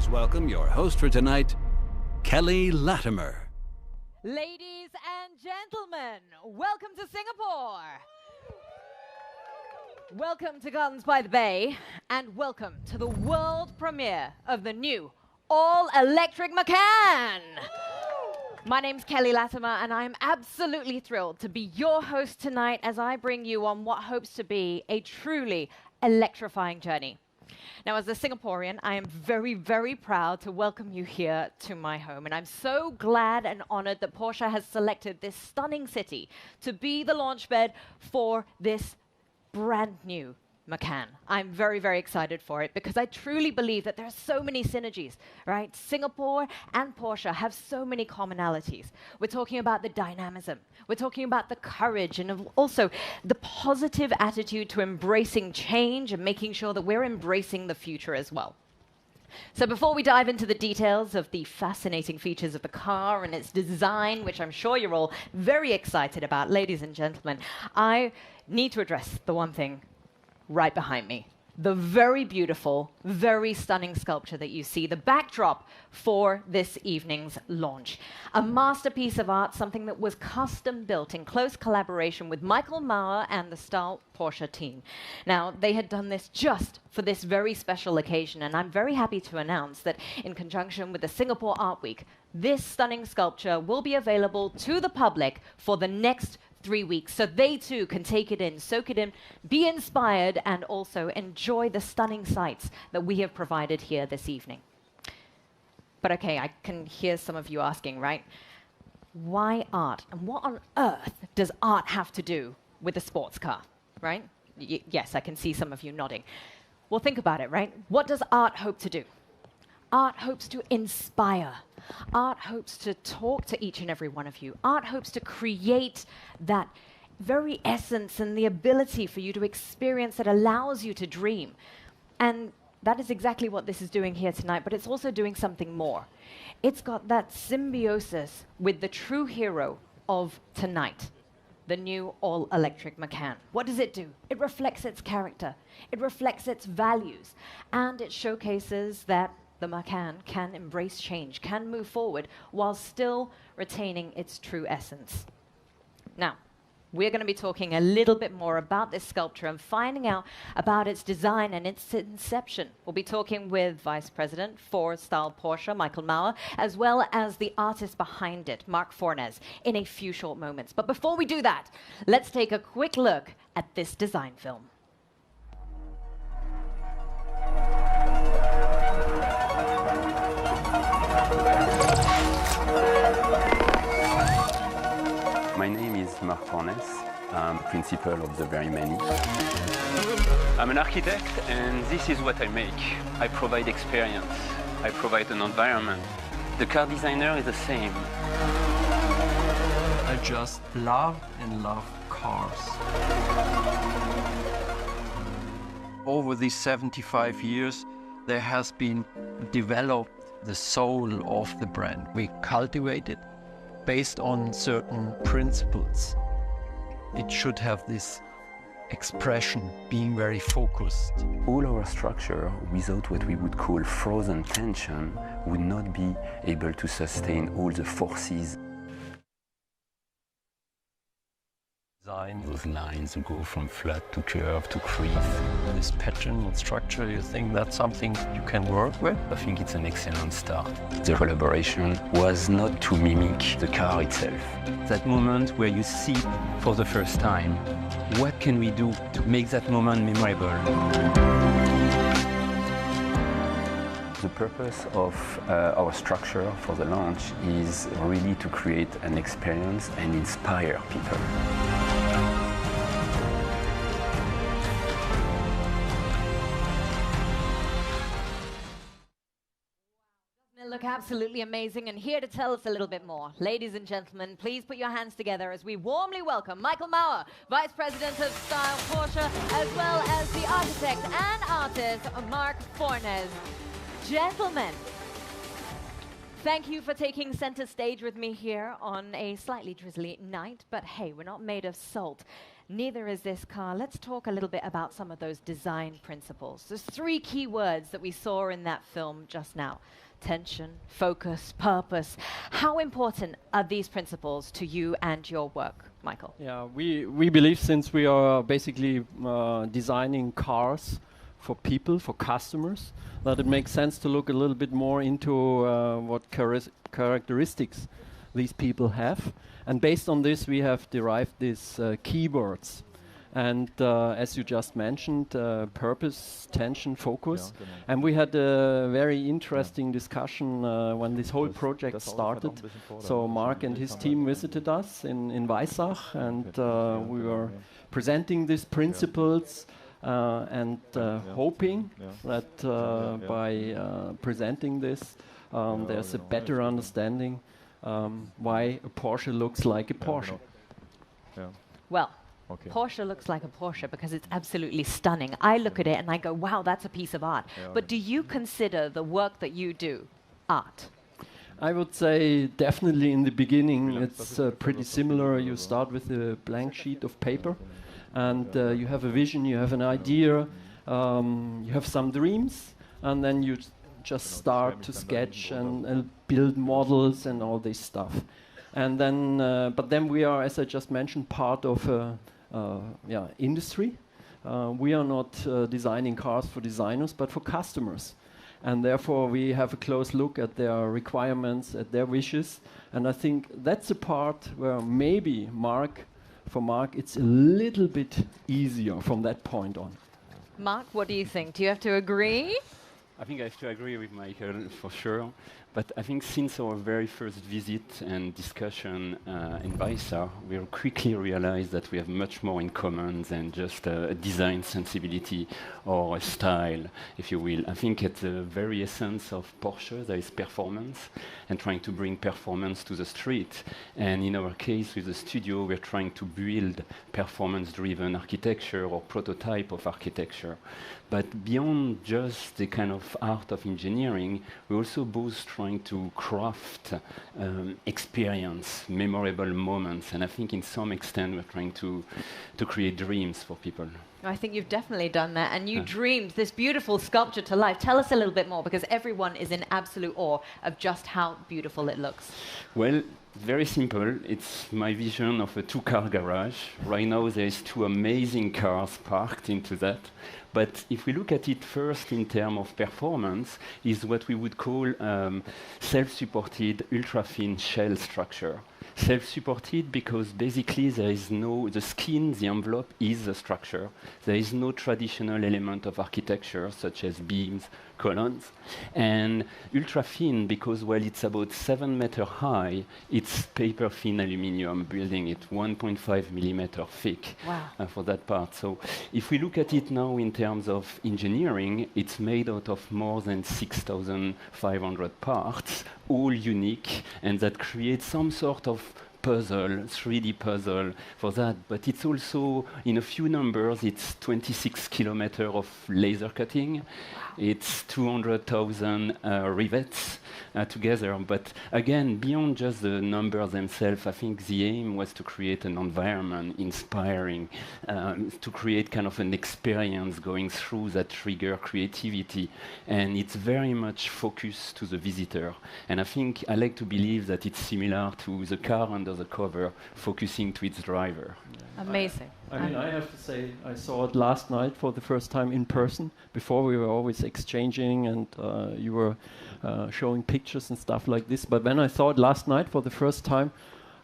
Please welcome your host for tonight, Kelly Latimer. Ladies and gentlemen, welcome to Singapore. Welcome to Gardens by the Bay, and welcome to the world premiere of the new all-electric Macan. My name's Kelly Latimer, and I'm absolutely thrilled to be your host tonight as I bring you on what hopes to be a truly electrifying journey. Now, as a Singaporean, I am very, very proud to welcome you here to my home, and I'm so glad and honored that Porsche has selected this stunning city to be the launch bed for this brand new Macan. I'm very, very excited for it because I truly believe that there are so many synergies, right? Singapore and Porsche have so many commonalities. We're talking about the dynamism. We're talking about the courage and also the positive attitude to embracing change and making sure that we're embracing the future as well. So before we dive into the details of the fascinating features of the car and its design, which I'm sure you're all very excited about, ladies and gentlemen, I need to address the one thing right behind me. The very beautiful, very stunning sculpture that you see, the backdrop for this evening's launch. A masterpiece of art, something that was custom built in close collaboration with Michael Mauer and the Stahl Porsche team. Now, they had done this just for this very special occasion, and I'm very happy to announce that in conjunction with the Singapore Art Week, this stunning sculpture will be available to the public for the next 3 weeks, so they too can take it in, soak it in, be inspired, and also enjoy the stunning sights that we have provided here this evening. But okay, I can hear some of you asking, right? Why art? And what on earth does art have to do with a sports car, right? Yes, I can see some of you nodding. Well, think about it, right? What does art hope to do? Art hopes to inspire. Art hopes to talk to each and every one of you. Art hopes to create that very essence and the ability for you to experience that allows you to dream. And that is exactly what this is doing here tonight, but it's also doing something more. It's got that symbiosis with the true hero of tonight, the new all-electric Macan. What does it do? It reflects its character. It reflects its values. And it showcases that the Macan can embrace change, can move forward, while still retaining its true essence. Now, we're going to be talking a little bit more about this sculpture and finding out about its design and its inception. We'll be talking with Vice President for Stahl Porsche, Michael Mauer, as well as the artist behind it, Mark Fornes, in a few short moments. But before we do that, let's take a quick look at this design film. My name is Mark Fornes. I'm principal of the Very Many. I'm an architect, and this is what I make. I provide experience. I provide an environment. The car designer is the same. I just love and love cars. Over these 75 years, there has been developed the soul of the brand. We cultivate it based on certain principles. It should have this expression, being very focused. All our structure, without what we would call frozen tension, would not be able to sustain all the forces. Those lines go from flat to curve to crease. This pattern and structure, you think that's something you can work with? I think it's an excellent start. The collaboration was not to mimic the car itself. That moment where you see for the first time, what can we do to make that moment memorable? The purpose of our structure for the launch is really to create an experience and inspire people. Look absolutely amazing, and here to tell us a little bit more, ladies and gentlemen, please put your hands together as we warmly welcome Michael Mauer, Vice President of Stahl Porsche, as well as the architect and artist Mark Fornes. Gentlemen, Thank you for taking center stage with me here on a slightly drizzly night, but hey, we're not made of salt. Neither is this car. Let's talk a little bit about some of those design principles. There's 3 key words that we saw in that film just now: tension, focus, purpose. How important are these principles to you and your work, Michael? Yeah, we believe, since we are basically designing cars for people, for customers, that it makes sense to look a little bit more into what characteristics these people have. And based on this, we have derived these keywords. And as you just mentioned, purpose, tension, focus. And we had a very interesting discussion when this whole project started. So Mark and his team visited us in Weissach, and we were presenting these principles and hoping that by presenting this, there's a better understanding why a Porsche looks like a Porsche. Well, Porsche looks like a Porsche because it's absolutely stunning. I look at it and I go, wow, that's a piece of art. But do you consider the work that you do art? I would say definitely in the beginning it's pretty similar. You start with a blank sheet of paper, and you have a vision, you have an idea, you have some dreams, and then you just start to sketch and build models and all this stuff. And then, but then we are, as I just mentioned, part of industry. We are not designing cars for designers, but for customers. And therefore we have a close look at their requirements, at their wishes. And I think that's a part where maybe for Mark, it's a little bit easier from that point on. Mark, what do you think? Do you have to agree? I think I have to agree with Michael for sure. But I think since our very first visit and discussion in Weissach, we quickly realized that we have much more in common than just a design sensibility or a style, if you will. I think at the very essence of Porsche, there is performance and trying to bring performance to the street. And in our case, with the studio, we're trying to build performance-driven architecture or prototype of architecture. But beyond just the kind of art of engineering, we're also both trying to craft experience, memorable moments. And I think in some extent, we're trying to create dreams for people. I think you've definitely done that. And you dreamed this beautiful sculpture to life. Tell us a little bit more, because everyone is in absolute awe of just how beautiful it looks. Well, very simple. It's my vision of a 2-car garage. Right now, there's 2 amazing cars parked into that. But if we look at it first in terms of performance, is what we would call self-supported ultra-thin shell structure. Self-supported because basically there is the skin, the envelope is the structure. There is no traditional element of architecture such as beams, columns. And ultra-thin because, well, it's about 7 meters high, it's paper-thin aluminum, building it 1.5 millimeter thick. Wow. For that part. So if we look at it now in terms of engineering, it's made out of more than 6,500 parts, all unique, and that creates some sort of puzzle, 3D puzzle for that. But it's also, in a few numbers, it's 26 kilometers of laser cutting. It's 200,000 rivets together. But again, beyond just the numbers themselves, I think the aim was to create an environment inspiring, to create kind of an experience going through that trigger creativity. And it's very much focused to the visitor. And I think I like to believe that it's similar to the car under the cover, focusing to its driver. Amazing. I mean, I have to say, I saw it last night for the first time in person. Before we were always exchanging, and you were showing pictures and stuff like this. But when I saw it last night for the first time,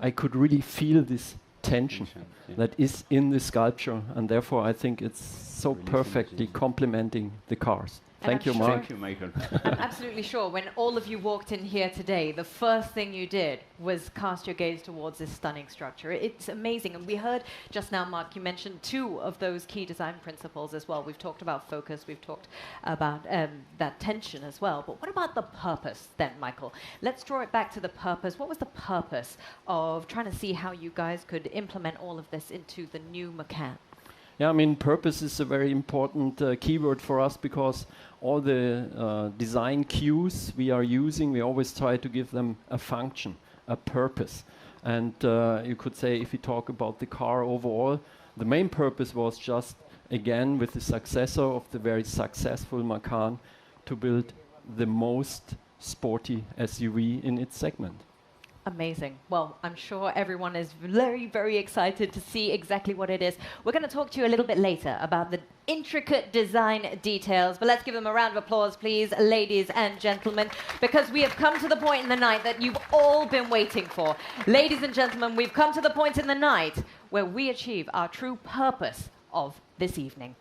I could really feel this tension that is in the sculpture, and therefore I think it's so perfectly complementing the cars. Thank you, Mark. Thank you, Michael. I'm absolutely sure when all of you walked in here today, the first thing you did was cast your gaze towards this stunning structure. It's amazing. And we heard just now, Mark, you mentioned 2 of those key design principles as well. We've talked about focus. We've talked about that tension as well. But what about the purpose then, Michael? Let's draw it back to the purpose. What was the purpose of trying to see how you guys could implement all of this into the new Macan? Yeah, I mean, purpose is a very important keyword for us because all the design cues we are using, we always try to give them a function, a purpose. And you could say, if we talk about the car overall, the main purpose was just, again, with the successor of the very successful Macan, to build the most sporty SUV in its segment. Amazing. Well, I'm sure everyone is very, very excited to see exactly what it is. We're going to talk to you a little bit later about the intricate design details, but let's give them a round of applause, please, ladies and gentlemen, because we have come to the point in the night that you've all been waiting for. Ladies and gentlemen, we've come to the point in the night where we achieve our true purpose of this evening.